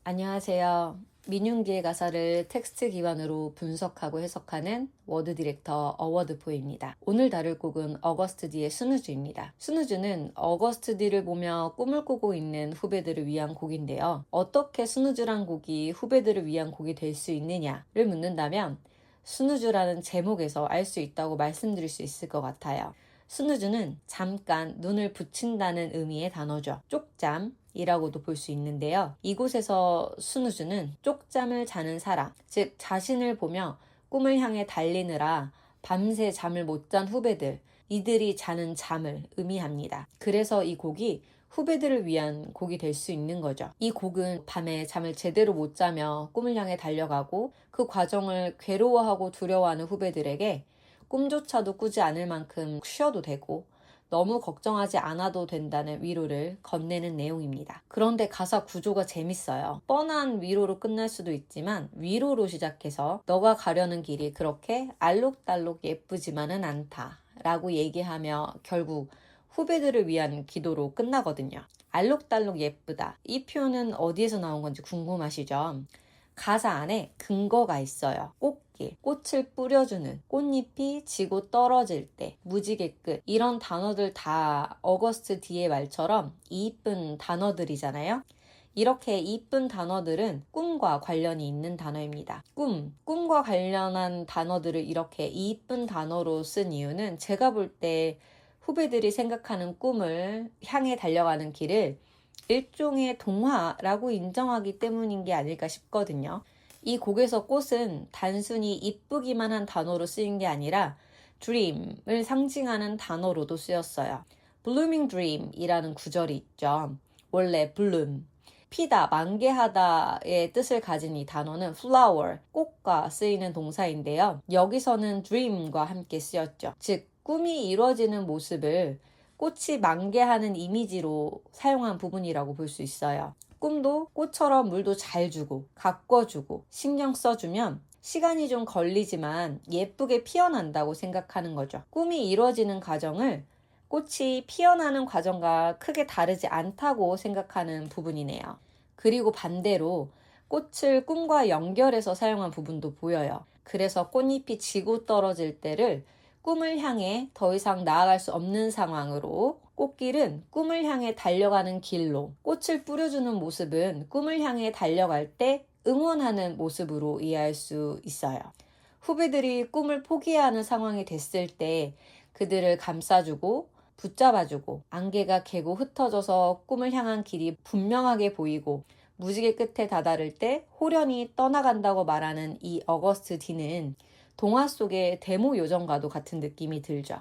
안녕하세요. 민윤기의 가사를 텍스트 기반으로 분석하고 해석하는 워드 디렉터 어워드포입니다. 오늘 다룰 곡은 어거스트 D의 스누즈입니다. 스누즈는 어거스트 D를 보며 꿈을 꾸고 있는 후배들을 위한 곡인데요. 어떻게 스누즈란 곡이 후배들을 위한 곡이 될 수 있느냐를 묻는다면 스누즈라는 제목에서 알 수 있다고 말씀드릴 수 있을 것 같아요. 스누즈는 잠깐 눈을 붙인다는 의미의 단어죠. 쪽잠이라고도 볼 수 있는데요. 이곳에서 스누즈는 쪽잠을 자는 사람, 즉 자신을 보며 꿈을 향해 달리느라 밤새 잠을 못 잔 후배들, 이들이 자는 잠을 의미합니다. 그래서 이 곡이 후배들을 위한 곡이 될 수 있는 거죠. 이 곡은 밤에 잠을 제대로 못 자며 꿈을 향해 달려가고 그 과정을 괴로워하고 두려워하는 후배들에게 꿈조차도 꾸지 않을 만큼 쉬어도 되고 너무 걱정하지 않아도 된다는 위로를 건네는 내용입니다. 그런데 가사 구조가 재밌어요. 뻔한 위로로 끝날 수도 있지만 위로로 시작해서 너가 가려는 길이 그렇게 알록달록 예쁘지만은 않다 라고 얘기하며 결국 후배들을 위한 기도로 끝나거든요. 알록달록 예쁘다. 이 표현은 어디에서 나온 건지 궁금하시죠? 가사 안에 근거가 있어요. 꽃길, 꽃을 뿌려주는, 꽃잎이 지고 떨어질 때, 무지개 끝, 이런 단어들 다 어거스트 D의 말처럼 이쁜 단어들이잖아요. 이렇게 이쁜 단어들은 꿈과 관련이 있는 단어입니다. 꿈과 관련한 단어들을 이렇게 이쁜 단어로 쓴 이유는 제가 볼 때 후배들이 생각하는 꿈을 향해 달려가는 길을 일종의 동화라고 인정하기 때문인 게 아닐까 싶거든요. 이 곡에서 꽃은 단순히 이쁘기만 한 단어로 쓰인 게 아니라 dream을 상징하는 단어로도 쓰였어요. blooming dream이라는 구절이 있죠. 원래 bloom, 피다, 만개하다의 뜻을 가진 이 단어는 flower, 꽃과 쓰이는 동사인데요. 여기서는 dream과 함께 쓰였죠. 즉, 꿈이 이루어지는 모습을 꽃이 만개하는 이미지로 사용한 부분이라고 볼 수 있어요. 꿈도 꽃처럼 물도 잘 주고 가꿔주고 신경 써주면 시간이 좀 걸리지만 예쁘게 피어난다고 생각하는 거죠. 꿈이 이루어지는 과정을 꽃이 피어나는 과정과 크게 다르지 않다고 생각하는 부분이네요. 그리고 반대로 꽃을 꿈과 연결해서 사용한 부분도 보여요. 그래서 꽃잎이 지고 떨어질 때를 꿈을 향해 더 이상 나아갈 수 없는 상황으로, 꽃길은 꿈을 향해 달려가는 길로, 꽃을 뿌려주는 모습은 꿈을 향해 달려갈 때 응원하는 모습으로 이해할 수 있어요. 후배들이 꿈을 포기해야 하는 상황이 됐을 때 그들을 감싸주고 붙잡아주고 안개가 개고 흩어져서 꿈을 향한 길이 분명하게 보이고 무지개 끝에 다다를 때 호련히 떠나간다고 말하는 이 어거스트 D는 동화 속의 데모 요정과도 같은 느낌이 들죠.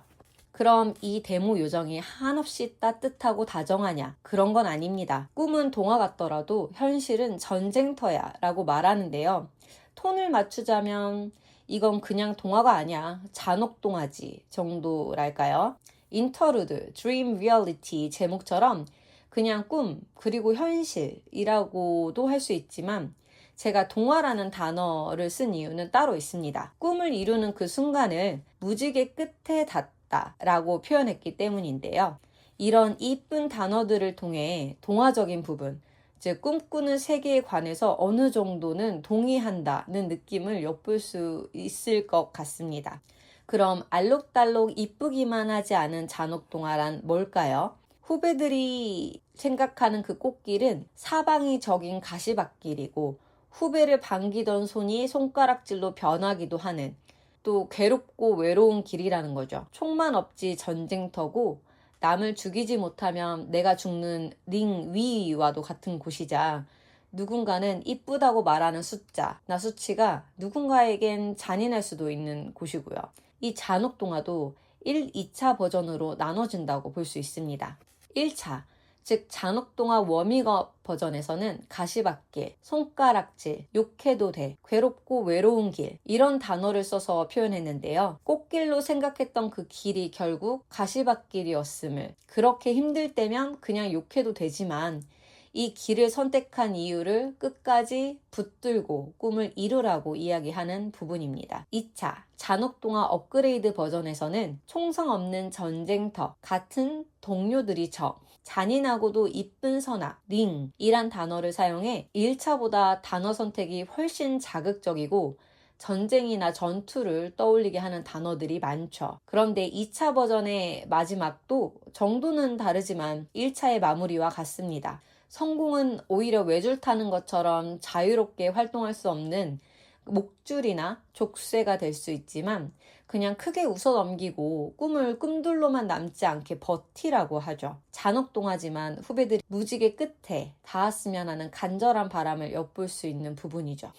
그럼 이 데모 요정이 한없이 따뜻하고 다정하냐? 그런 건 아닙니다. 꿈은 동화 같더라도 현실은 전쟁터야 라고 말하는데요. 톤을 맞추자면 이건 그냥 동화가 아니야. 잔혹동화지 정도랄까요? 인터루드, 드림 리얼리티 제목처럼 그냥 꿈, 그리고 현실이라고도 할 수 있지만 제가 동화라는 단어를 쓴 이유는 따로 있습니다. 꿈을 이루는 그 순간을 무지개 끝에 닿다 라고 표현했기 때문인데요. 이런 이쁜 단어들을 통해 동화적인 부분, 즉 꿈꾸는 세계에 관해서 어느 정도는 동의한다는 느낌을 엿볼 수 있을 것 같습니다. 그럼 알록달록 이쁘기만 하지 않은 잔혹동화란 뭘까요? 후배들이 생각하는 그 꽃길은 사방이 적인 가시밭길이고 후배를 반기던 손이 손가락질로 변하기도 하는, 또 괴롭고 외로운 길이라는 거죠. 총만 없지 전쟁터고 남을 죽이지 못하면 내가 죽는 링 위와도 같은 곳이자 누군가는 이쁘다고 말하는 숫자나 수치가 누군가에겐 잔인할 수도 있는 곳이고요. 이 잔혹동화도 1, 2차 버전으로 나눠진다고 볼 수 있습니다. 1차, 즉 잔혹동화 워밍업 버전에서는 가시밭길, 손가락질, 욕해도 돼, 괴롭고 외로운 길 이런 단어를 써서 표현했는데요. 꽃길로 생각했던 그 길이 결국 가시밭길이었음을, 그렇게 힘들 때면 그냥 욕해도 되지만 이 길을 선택한 이유를 끝까지 붙들고 꿈을 이루라고 이야기하는 부분입니다. 2차, 잔혹동화 업그레이드 버전에서는 총성 없는 전쟁터, 같은 동료들이 적, 잔인하고도 이쁜 선악, 링이란 단어를 사용해 1차보다 단어 선택이 훨씬 자극적이고 전쟁이나 전투를 떠올리게 하는 단어들이 많죠. 그런데 2차 버전의 마지막도 정도는 다르지만 1차의 마무리와 같습니다. 성공은 오히려 외줄 타는 것처럼 자유롭게 활동할 수 없는 목줄이나 족쇄가 될 수 있지만 그냥 크게 웃어넘기고 꿈을 꿈들로만 남지 않게 버티라고 하죠. 잔혹동화지만 후배들이 무지개 끝에 닿았으면 하는 간절한 바람을 엿볼 수 있는 부분이죠.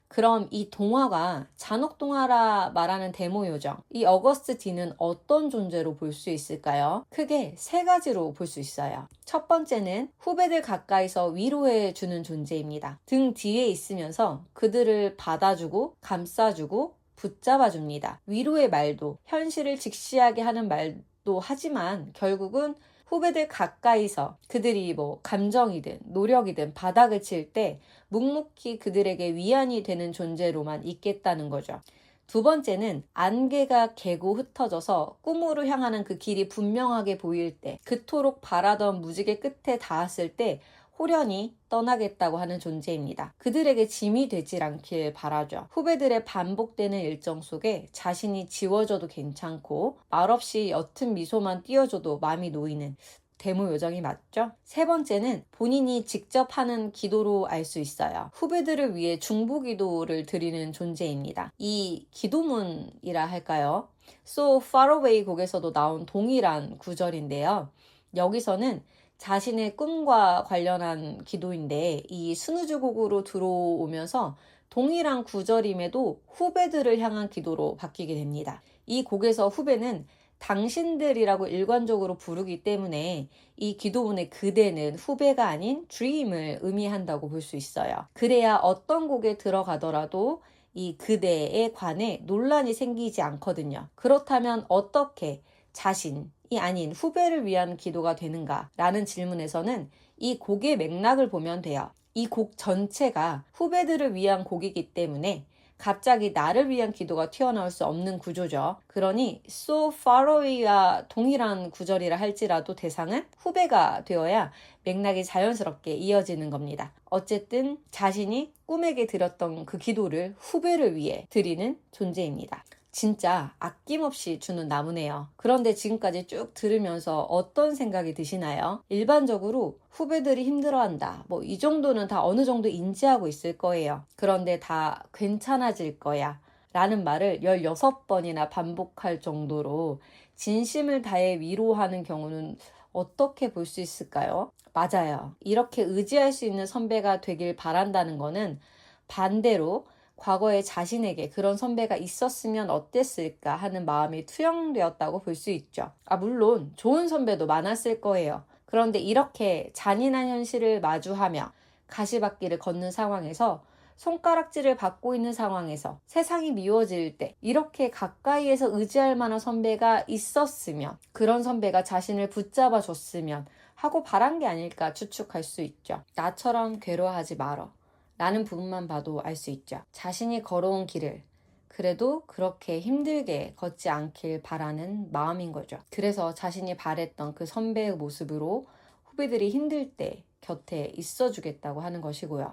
그럼 이 동화가 잔혹동화라 말하는 데모 요정, 이 어거스트 D는 어떤 존재로 볼 수 있을까요? 크게 세 가지로 볼 수 있어요. 첫 번째는 후배들 가까이서 위로해 주는 존재입니다. 등 뒤에 있으면서 그들을 받아주고 감싸주고 붙잡아줍니다. 위로의 말도 현실을 직시하게 하는 말도 하지만 결국은 후배들 가까이서 그들이 감정이든 노력이든 바닥을 칠 때 묵묵히 그들에게 위안이 되는 존재로만 있겠다는 거죠. 두 번째는 안개가 개고 흩어져서 꿈으로 향하는 그 길이 분명하게 보일 때, 그토록 바라던 무지개 끝에 닿았을 때 호련히 떠나겠다고 하는 존재입니다. 그들에게 짐이 되질 않길 바라죠. 후배들의 반복되는 일정 속에 자신이 지워져도 괜찮고 말없이 옅은 미소만 띄워줘도 마음이 놓이는 데모 요정이 맞죠? 세 번째는 본인이 직접 하는 기도로 알 수 있어요. 후배들을 위해 중보 기도를 드리는 존재입니다. 이 기도문이라 할까요? So Far Away 곡에서도 나온 동일한 구절인데요. 여기서는 자신의 꿈과 관련한 기도인데 이 스누즈 곡으로 들어오면서 동일한 구절임에도 후배들을 향한 기도로 바뀌게 됩니다. 이 곡에서 후배는 당신들이라고 일관적으로 부르기 때문에 이 기도문의 그대는 후배가 아닌 dream을 의미한다고 볼 수 있어요. 그래야 어떤 곡에 들어가더라도 이 그대에 관해 논란이 생기지 않거든요. 그렇다면 어떻게 자신이 아닌 후배를 위한 기도가 되는가? 라는 질문에서는 이 곡의 맥락을 보면 돼요. 이 곡 전체가 후배들을 위한 곡이기 때문에 갑자기 나를 위한 기도가 튀어나올 수 없는 구조죠. 그러니 So Far Away와 동일한 구절이라 할지라도 대상은 후배가 되어야 맥락이 자연스럽게 이어지는 겁니다. 어쨌든 자신이 꿈에게 드렸던 그 기도를 후배를 위해 드리는 존재입니다. 진짜 아낌없이 주는 나무네요. 그런데 지금까지 쭉 들으면서 어떤 생각이 드시나요? 일반적으로 후배들이 힘들어한다. 이 정도는 다 어느 정도 인지하고 있을 거예요. 그런데 다 괜찮아질 거야. 라는 말을 16번이나 반복할 정도로 진심을 다해 위로하는 경우는 어떻게 볼 수 있을까요? 맞아요. 이렇게 의지할 수 있는 선배가 되길 바란다는 거는 반대로 과거에 자신에게 그런 선배가 있었으면 어땠을까 하는 마음이 투영되었다고 볼 수 있죠. 물론 좋은 선배도 많았을 거예요. 그런데 이렇게 잔인한 현실을 마주하며 가시밭길을 걷는 상황에서 손가락질을 받고 있는 상황에서 세상이 미워질 때 이렇게 가까이에서 의지할 만한 선배가 있었으면 그런 선배가 자신을 붙잡아 줬으면 하고 바란 게 아닐까 추측할 수 있죠. 나처럼 괴로워하지 말어. 라는 부분만 봐도 알 수 있죠. 자신이 걸어온 길을 그래도 그렇게 힘들게 걷지 않길 바라는 마음인 거죠. 그래서 자신이 바랬던 그 선배의 모습으로 후배들이 힘들 때 곁에 있어주겠다고 하는 것이고요.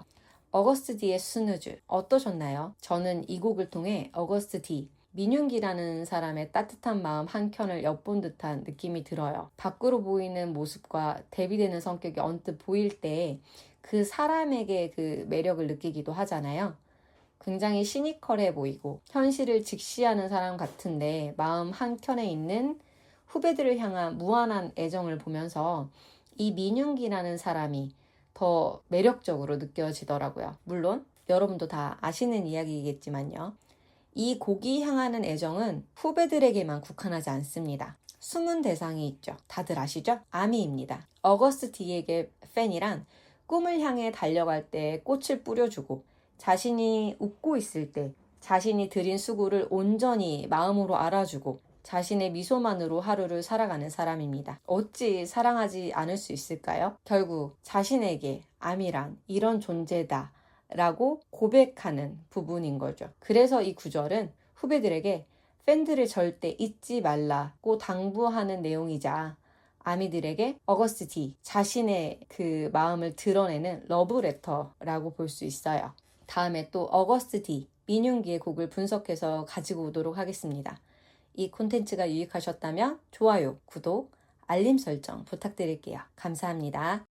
어거스트 D의 스누즈 어떠셨나요? 저는 이 곡을 통해 어거스트 D, 민윤기라는 사람의 따뜻한 마음 한켠을 엿본 듯한 느낌이 들어요. 밖으로 보이는 모습과 대비되는 성격이 언뜻 보일 때 그 사람에게 그 매력을 느끼기도 하잖아요. 굉장히 시니컬해 보이고 현실을 직시하는 사람 같은데 마음 한켠에 있는 후배들을 향한 무한한 애정을 보면서 이 민윤기라는 사람이 더 매력적으로 느껴지더라고요. 물론 여러분도 다 아시는 이야기이겠지만요. 이 곡이 향하는 애정은 후배들에게만 국한하지 않습니다. 숨은 대상이 있죠. 다들 아시죠? 아미입니다. 어거스트 D에게 팬이란 꿈을 향해 달려갈 때 꽃을 뿌려주고 자신이 웃고 있을 때 자신이 들인 수고를 온전히 마음으로 알아주고 자신의 미소만으로 하루를 살아가는 사람입니다. 어찌 사랑하지 않을 수 있을까요? 결국 자신에게 아미란 이런 존재다 라고 고백하는 부분인 거죠. 그래서 이 구절은 후배들에게 팬들을 절대 잊지 말라고 당부하는 내용이자 아미들에게 어거스트 D, 자신의 그 마음을 드러내는 러브레터라고 볼 수 있어요. 다음에 또 어거스트 D, 민윤기의 곡을 분석해서 가지고 오도록 하겠습니다. 이 콘텐츠가 유익하셨다면 좋아요, 구독, 알림 설정 부탁드릴게요. 감사합니다.